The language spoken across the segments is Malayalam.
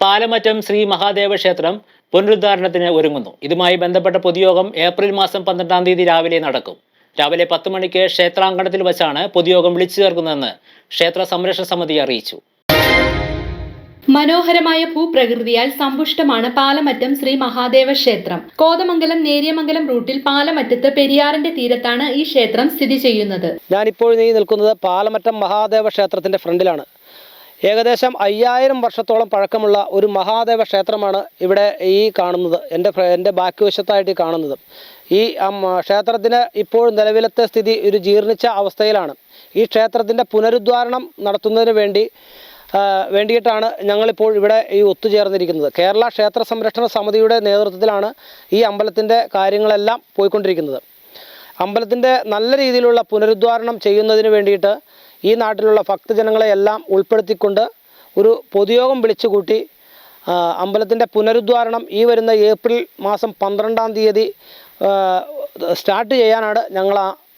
പാലമറ്റം ശ്രീ മഹാദേവ ക്ഷേത്രം പുനരുദ്ധാരണത്തിന് ഒരുങ്ങുന്നു. ഇതുമായി ബന്ധപ്പെട്ട പൊതുയോഗം ഏപ്രിൽ മാസം 12-ാം തീയതി രാവിലെ നടക്കും. രാവിലെ 10 മണിക്ക് ക്ഷേത്രാങ്കണത്തിൽ വച്ചാണ് പൊതുയോഗം വിളിച്ചു ചേർക്കുന്നതെന്ന് ക്ഷേത്ര സംരക്ഷണ സമിതി അറിയിച്ചു. മനോഹരമായ ഭൂപ്രകൃതിയാൽ സമ്പുഷ്ടമാണ് പാലമറ്റം ശ്രീ മഹാദേവ ക്ഷേത്രം. കോതമംഗലം നേര്യമംഗലം റൂട്ടിൽ പാലമറ്റത്ത് പെരിയാറിന്റെ തീരത്താണ് ഈ ക്ഷേത്രം സ്ഥിതി ചെയ്യുന്നത്. ഞാനിപ്പോൾ നിൽക്കുന്നത് പാലമറ്റം മഹാദേവ ക്ഷേത്രത്തിന്റെ ഫ്രണ്ടിലാണ്. ഏകദേശം 5000 വർഷത്തോളം പഴക്കമുള്ള ഒരു മഹാദേവ ക്ഷേത്രമാണ് ഇവിടെ ഈ കാണുന്നത്. എൻ്റെ ബാക്കി വശത്തായിട്ട് കാണുന്നത്. ഈ ക്ഷേത്രത്തിന് ഇപ്പോൾ നിലവിലത്തെ സ്ഥിതി ഒരു ജീർണിച്ച അവസ്ഥയിലാണ്. ഈ ക്ഷേത്രത്തിൻ്റെ പുനരുദ്ധാരണം നടത്തുന്നതിന് വേണ്ടിയിട്ടാണ് ഞങ്ങളിപ്പോൾ ഇവിടെ ഈ ഒത്തുചേർന്നിരിക്കുന്നത്. കേരള ക്ഷേത്ര സംരക്ഷണ സമിതിയുടെ നേതൃത്വത്തിലാണ് ഈ അമ്പലത്തിൻ്റെ കാര്യങ്ങളെല്ലാം പോയിക്കൊണ്ടിരിക്കുന്നത്. അമ്പലത്തിൻ്റെ നല്ല രീതിയിലുള്ള പുനരുദ്ധാരണം ചെയ്യുന്നതിന് വേണ്ടിയിട്ട് ഈ നാട്ടിലുള്ള ഭക്തജനങ്ങളെയെല്ലാം ഉൾപ്പെടുത്തിക്കൊണ്ട് ഒരു പൊതുയോഗം വിളിച്ചുകൂട്ടി അമ്പലത്തിൻ്റെ പുനരുദ്ധാരണം ഈ വരുന്ന ഏപ്രിൽ മാസം 12-ാം തീയതി സ്റ്റാർട്ട് ചെയ്യാനാണ് ഞങ്ങൾ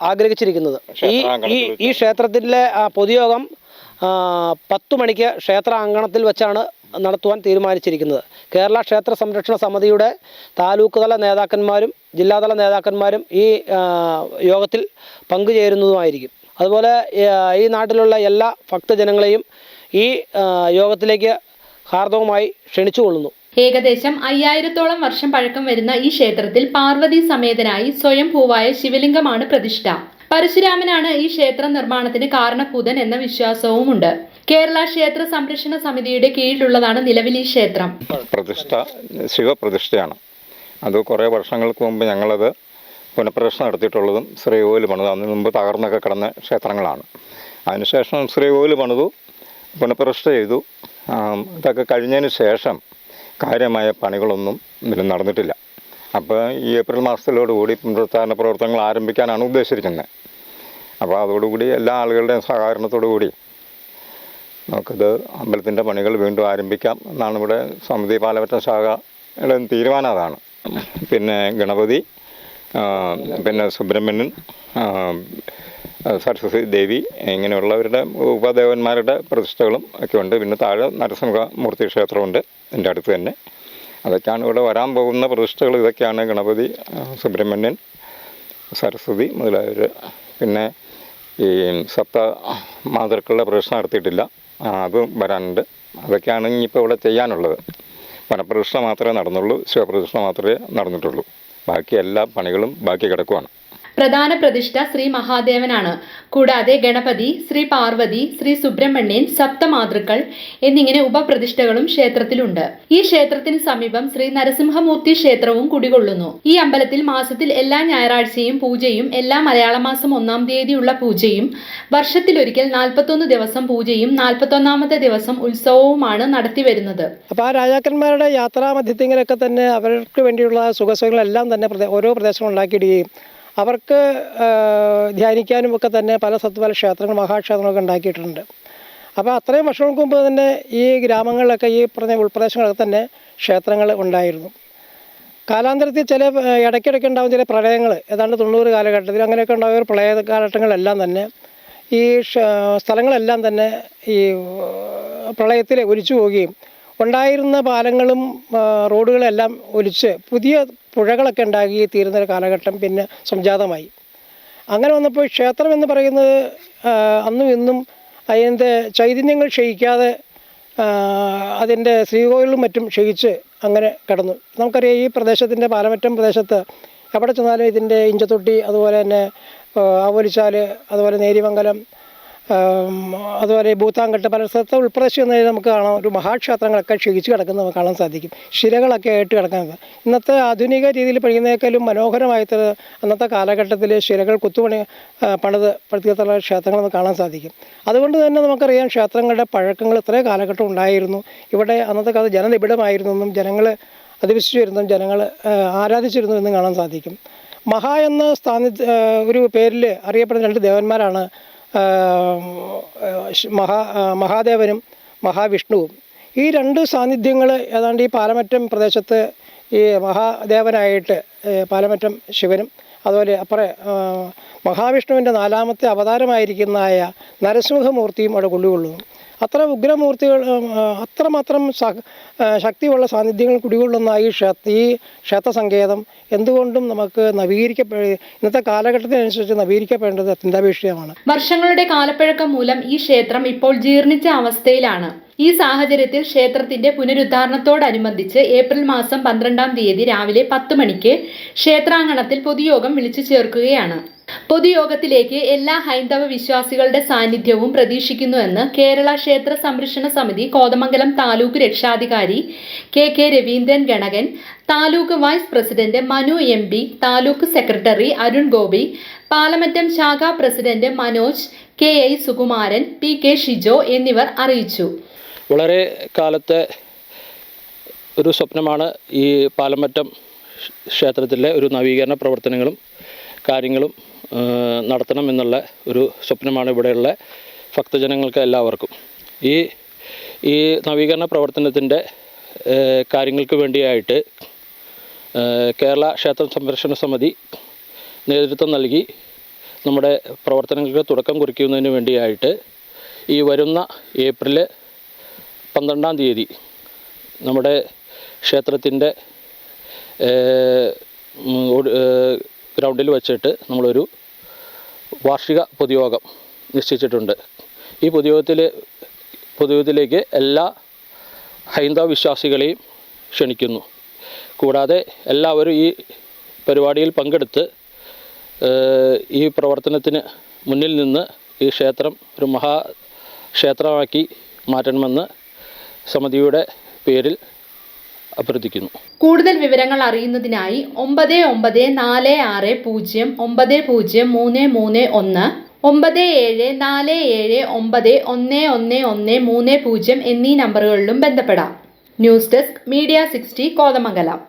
ആഗ്രഹിച്ചിരിക്കുന്നത്. ഈ ക്ഷേത്രത്തിലെ പൊതുയോഗം 10 മണിക്ക് ക്ഷേത്ര അങ്കണത്തിൽ വെച്ചാണ് നടത്തുവാൻ തീരുമാനിച്ചിരിക്കുന്നത്. കേരള ക്ഷേത്ര സംരക്ഷണ സമിതിയുടെ താലൂക്ക് തല നേതാക്കന്മാരും ജില്ലാതല നേതാക്കന്മാരും ഈ യോഗത്തിൽ പങ്കുചേരുന്നതുമായിരിക്കും. അതുപോലെ ഈ നാട്ടിലുള്ള എല്ലാ ഭക്തജനങ്ങളെയും ഈ യോഗത്തിലേക്ക് ഹാർദവമായി ക്ഷണിച്ചുകൊള്ളുന്നു. ഏകദേശം 5000-ഓളം വർഷം പഴക്കം വരുന്ന ഈ ക്ഷേത്രത്തിൽ പാർവതി സമേതനായി സ്വയംഭൂവായ ശിവലിംഗമാണ് പ്രതിഷ്ഠ. പരശുരാമനാണ് ഈ ക്ഷേത്ര നിർമ്മാണത്തിന് കാരണഭൂതൻ എന്ന വിശ്വാസവുമുണ്ട്. കേരള ക്ഷേത്ര സംരക്ഷണ സമിതിയുടെ കീഴിലുള്ളതാണ് നിലവിൽ ഈ ക്ഷേത്രം. പ്രതിഷ്ഠ ശിവപ്രതിഷ്ഠയാണ്. അത് കുറേ വർഷങ്ങൾക്ക് മുമ്പ് ഞങ്ങളത് പുനഃപ്രതിഷ്ഠ നടത്തിയിട്ടുള്ളതും ശ്രീകോവിൽ പണിതു. അതിന് മുമ്പ് തകർന്നൊക്കെ കിടന്ന ക്ഷേത്രങ്ങളാണ്. അതിനുശേഷം ശ്രീകോവിൽ പണിതു, പുനഃപ്രതിഷ്ഠ ചെയ്തു. ഇതൊക്കെ കഴിഞ്ഞതിന് ശേഷം കാര്യമായ പണികളൊന്നും ഇതിൽ നടന്നിട്ടില്ല. അപ്പോൾ ഈ ഏപ്രിൽ മാസത്തിലോടുകൂടി പുനരുദ്ധാരണ പ്രവർത്തനങ്ങൾ ആരംഭിക്കാനാണ് ഉദ്ദേശിച്ചിരിക്കുന്നത്. അപ്പോൾ അതോടുകൂടി എല്ലാ ആളുകളുടെയും സഹകരണത്തോടു കൂടി നമുക്കിത് അമ്പലത്തിൻ്റെ പണികൾ വീണ്ടും ആരംഭിക്കാം എന്നാണ് ഇവിടെ സമിതി പാലമറ്റം ശാഖയുടെ തീരുമാനം. അതാണ്. പിന്നെ ഗണപതി, പിന്നെ സുബ്രഹ്മണ്യൻ, സരസ്വതി ദേവി ഇങ്ങനെയുള്ളവരുടെ ഉപദേവന്മാരുടെ പ്രതിഷ്ഠകളും ഒക്കെ ഉണ്ട്. പിന്നെ താഴെ നരസിംഹമൂർത്തി ക്ഷേത്രമുണ്ട് എൻ്റെ അടുത്ത് തന്നെ. അതൊക്കെയാണ് ഇവിടെ വരാൻ പോകുന്ന പ്രതിഷ്ഠകൾ. ഇതൊക്കെയാണ് ഗണപതി, സുബ്രഹ്മണ്യൻ, സരസ്വതി മുതലായവർ. പിന്നെ ഈ സപ്ത മാതൃക്കളുടെ പ്രതിഷ്ഠ നടത്തിയിട്ടില്ല, അതും വരാനുണ്ട്. അതൊക്കെയാണ് ഇനിയിപ്പോൾ ഇവിടെ ചെയ്യാനുള്ളത്. വനപ്രതിഷ്ഠ മാത്രമേ നടന്നുള്ളൂ, ശിവപ്രതിഷ്ഠ മാത്രമേ നടന്നിട്ടുള്ളൂ. ബാക്കി എല്ലാ പണികളും ബാക്കി കിടക്കുവാണ്. പ്രധാന പ്രതിഷ്ഠ ശ്രീ മഹാദേവനാണ്. കൂടാതെ ഗണപതി, ശ്രീ പാർവതി, ശ്രീ സുബ്രഹ്മണ്യൻ, സപ്തമാതൃക്കൾ എന്നിങ്ങനെ ഉപപ്രതിഷ്ഠകളും ക്ഷേത്രത്തിലുണ്ട്. ഈ ക്ഷേത്രത്തിന് സമീപം ശ്രീ നരസിംഹമൂർത്തി ക്ഷേത്രവും കുടികൊള്ളുന്നു. ഈ അമ്പലത്തിൽ മാസത്തിൽ എല്ലാ ഞായറാഴ്ചയും പൂജയും, എല്ലാ മലയാള മാസം 1-ാം തീയതിയുള്ള പൂജയും, വർഷത്തിലൊരിക്കൽ 41 ദിവസം പൂജയും 41-ാമത്തെ ദിവസം ഉത്സവവുമാണ് നടത്തിവരുന്നത്. അപ്പോൾ ആ രാജാക്കന്മാരുടെ യാത്രാമധ്യത്തിലൊക്കെ തന്നെ അവർക്ക് വേണ്ടിയുള്ള സുഖസുഖങ്ങളെല്ലാം തന്നെ ഓരോ പ്രദേശങ്ങൾ ഉണ്ടാക്കിയിടുകയും അവർക്ക് ധ്യാനിക്കാനും ഒക്കെ തന്നെ പല ക്ഷേത്രങ്ങൾ, മഹാക്ഷേത്രങ്ങളൊക്കെ ഉണ്ടാക്കിയിട്ടുണ്ട്. അപ്പോൾ അത്രയും വർഷങ്ങൾക്ക് മുമ്പ് തന്നെ ഈ ഗ്രാമങ്ങളിലൊക്കെ ഈ പറഞ്ഞ ഉൾപ്രദേശങ്ങളൊക്കെ തന്നെ ക്ഷേത്രങ്ങൾ ഉണ്ടായിരുന്നു. കാലാന്തരത്തിൽ ഇടയ്ക്കിടയ്ക്ക് ഉണ്ടാകുന്ന ചില പ്രളയങ്ങൾ, ഏതാണ്ട് 90 കാലഘട്ടത്തിൽ അങ്ങനെയൊക്കെ ഉണ്ടായ പ്രളയ കാലഘട്ടങ്ങളെല്ലാം തന്നെ ഈ സ്ഥലങ്ങളെല്ലാം തന്നെ ഈ പ്രളയത്തിൽ ഒലിച്ചു പോവുകയും ഉണ്ടായിരുന്ന പാലങ്ങളും റോഡുകളെല്ലാം ഒലിച്ച് പുതിയ പുഴകളൊക്കെ ഉണ്ടാക്കി തീരുന്നൊരു കാലഘട്ടം പിന്നെ സംജാതമായി. അങ്ങനെ വന്നപ്പോൾ ക്ഷേത്രം എന്ന് പറയുന്നത് അന്നും ഇന്നും അതിൻ്റെ ചൈതന്യങ്ങൾ ക്ഷയിക്കാതെ അതിൻ്റെ ശ്രീകോവിലും മറ്റും ക്ഷയിച്ച് അങ്ങനെ കിടന്നു. നമുക്കറിയാം ഈ പ്രദേശത്തിൻ്റെ പാലമറ്റം പ്രദേശത്ത് എവിടെ ചെന്നാലും ഇതിൻ്റെ ഇഞ്ചത്തൊട്ടി, അതുപോലെ തന്നെ ആവോലിച്ചാൽ, അതുപോലെ നേര്യമംഗലം, അതുപോലെ ഭൂത്താങ്കട്ട് പല സ്ഥലത്തെ ഉൾപ്രദേശം എന്നതിൽ നമുക്ക് കാണാം ഒരു മഹാക്ഷേത്രങ്ങളൊക്കെ ക്ഷയിച്ച് കിടക്കുന്നത് നമുക്ക് കാണാൻ സാധിക്കും. ശിലകളൊക്കെ ആയിട്ട് കിടക്കുന്നത് ഇന്നത്തെ ആധുനിക രീതിയിൽ പണിയുന്നേക്കാളും മനോഹരമായിട്ട് അന്നത്തെ കാലഘട്ടത്തിൽ ശിലകൾ പണിത് പടുത്തിയുള്ള ക്ഷേത്രങ്ങൾ നമുക്ക് കാണാൻ സാധിക്കും. അതുകൊണ്ട് തന്നെ നമുക്കറിയാം ക്ഷേത്രങ്ങളുടെ പഴക്കങ്ങൾ ഇത്രയും കാലഘട്ടം ഉണ്ടായിരുന്നു. ഇവിടെ അന്നത്തെ കാലത്ത് ജനനിബിഡമായിരുന്നു എന്നും ജനങ്ങൾ അധിവസിച്ചു വരുന്നതും ജനങ്ങൾ ആരാധിച്ചിരുന്നു എന്നും കാണാൻ സാധിക്കും. മഹാ എന്ന ഒരു പേരിൽ അറിയപ്പെടുന്ന 2 ദേവന്മാരാണ് മഹാദേവനും മഹാവിഷ്ണുവും. ഈ 2 സാന്നിധ്യങ്ങൾ ഏതാണ്ട് ഈ പാലമറ്റം പ്രദേശത്ത് ഈ മഹാദേവനായിട്ട് പാലമറ്റം ശിവനും, അതുപോലെ മഹാവിഷ്ണുവിൻ്റെ 4ാമത്തെ അവതാരമായിരിക്കുന്നതായ നരസിംഹമൂർത്തിയും അവിടെ കൊള്ളുകൊള്ളുന്നു. അത്ര ഉഗ്രമൂർത്തികൾ അത്രമാത്രം ശക്തിയുള്ള സാന്നിധ്യങ്ങൾ കുടികൊള്ളുന്ന ഈ ക്ഷേത്ര സങ്കേതം എന്തുകൊണ്ടും നമുക്ക് ഇന്നത്തെ കാലഘട്ടത്തിനനുസരിച്ച് നവീകരിക്കപ്പെടേണ്ടത് അത്യന്താപേക്ഷിതമാണ്. വർഷങ്ങളുടെ കാലപ്പഴക്കം മൂലം ഈ ക്ഷേത്രം ഇപ്പോൾ ജീർണിച്ച അവസ്ഥയിലാണ്. ഈ സാഹചര്യത്തിൽ ക്ഷേത്രത്തിന്റെ പുനരുദ്ധാരണത്തോടനുബന്ധിച്ച് ഏപ്രിൽ മാസം 12-ാം തീയതി രാവിലെ 10 മണിക്ക് ക്ഷേത്രാങ്കണത്തിൽ പൊതുയോഗം വിളിച്ചു ചേർക്കുകയാണ്. പൊതുയോഗത്തിലേക്ക് എല്ലാ ഹൈന്ദവ വിശ്വാസികളുടെ സാന്നിധ്യവും പ്രതീക്ഷിക്കുന്നുവെന്ന് കേരള ക്ഷേത്ര സംരക്ഷണ സമിതി കോതമംഗലം താലൂക്ക് രക്ഷാധികാരി K Raveendran Ganakan, taluk vice president Manu MP, taluk secretary Arun Gopi, Palamattom ശാഖാ president Manoj, KI Sukumaran, PK Shijo എന്നിവർ അറിയിച്ചു. വളരെ കാലത്തെ ഒരു സ്വപ്നമാണ് ഈ പാലമറ്റം ക്ഷേത്രത്തിലെ ഒരു നവീകരണ പ്രവർത്തനങ്ങളും കാര്യങ്ങളും നടത്തണം എന്നുള്ള ഒരു സ്വപ്നമാണ് ഇവിടെയുള്ള ഭക്തജനങ്ങൾക്ക് എല്ലാവർക്കും. ഈ നവീകരണ പ്രവർത്തനത്തിൻ്റെ കാര്യങ്ങൾക്ക് വേണ്ടിയായിട്ട് കേരള ക്ഷേത്ര സംരക്ഷണ സമിതി നേതൃത്വം നൽകി നമ്മുടെ പ്രവർത്തനങ്ങൾക്ക് തുടക്കം കുറിക്കുന്നതിന് വേണ്ടിയായിട്ട് ഈ വരുന്ന ഏപ്രിൽ 12-ാം തീയതി നമ്മുടെ ക്ഷേത്രത്തിൻ്റെ ഗ്രൗണ്ടിൽ വച്ചിട്ട് നമ്മളൊരു വാർഷിക പൊതുയോഗം നിശ്ചയിച്ചിട്ടുണ്ട്. ഈ പൊതുയോഗത്തിലേക്ക് എല്ലാ ഹൈന്ദവ വിശ്വാസികളെയും ക്ഷണിക്കുന്നു. കൂടാതെ എല്ലാവരും ഈ പരിപാടിയിൽ പങ്കെടുത്ത് ഈ പ്രവർത്തനത്തിന് മുന്നിൽ നിന്ന് ഈ ക്ഷേത്രം ഒരു മഹാക്ഷേത്രമാക്കി മാറ്റണമെന്ന് സമിതിയുടെ പേരിൽ അഭ്യർത്ഥിക്കുന്നു. കൂടുതൽ വിവരങ്ങൾ അറിയുന്നതിനായി 9946090331 9747911130 എന്നീ നമ്പറുകളിലും ബന്ധപ്പെടാം. News desk media 60 Kothamangalam.